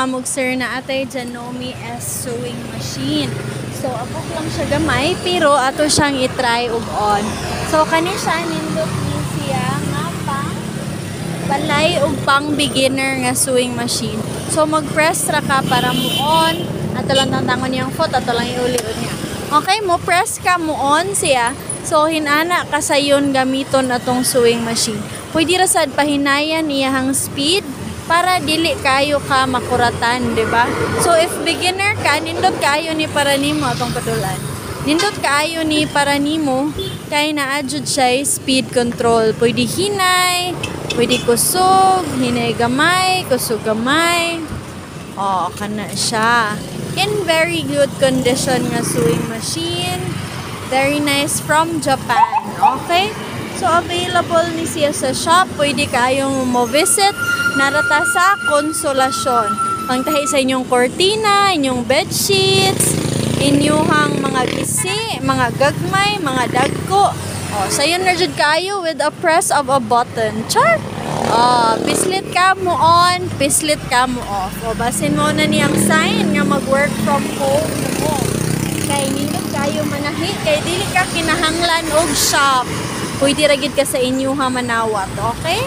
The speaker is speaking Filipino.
kamog sir na atay Janome S sewing machine. So ako lang siya gamay pero ato siyang i-try ug on. So kani siya nindot ni siya nga pang balay ug pang beginner nga sewing machine. So mag-press ra ka para mo on. Ato lang tantangon niyang foot, ato lang iuli-uli niya. Okay, mo press ka mo on siya. So hinana ka sayon gamiton atong sewing machine. Pwede ra sad pahinayan iyahang speed para dili kayo ka makuratan, di ba? So if beginner ka, nindot kayo ni para nimo atong padulan. Nindot kayo ni para nimo kay naadjud siya speed control. Pwede hinay, pwede kusog, hinay gamay, kusog gamay. Oh, kana siya. In very good condition nga sewing machine. Very nice from Japan. Okay? So available ni siya sa shop. Pwede kayong mo-visit. Narata sa Konsolasyon. Pangtahi sa inyong kortina, inyong bedsheets, inyong mga gisi, mga gagmay, mga dagko. Oh, sayon na jud kayo with a press of a button. Char! Pislit ka mo on, pislit ka mo off. O, basin mo na niyang sign nga mag-work from home mo. Kay nindot kayo manahi, kay dili ka kinahanglan og shop. Pwede ra gid ka sa inyo ha manawat, okay?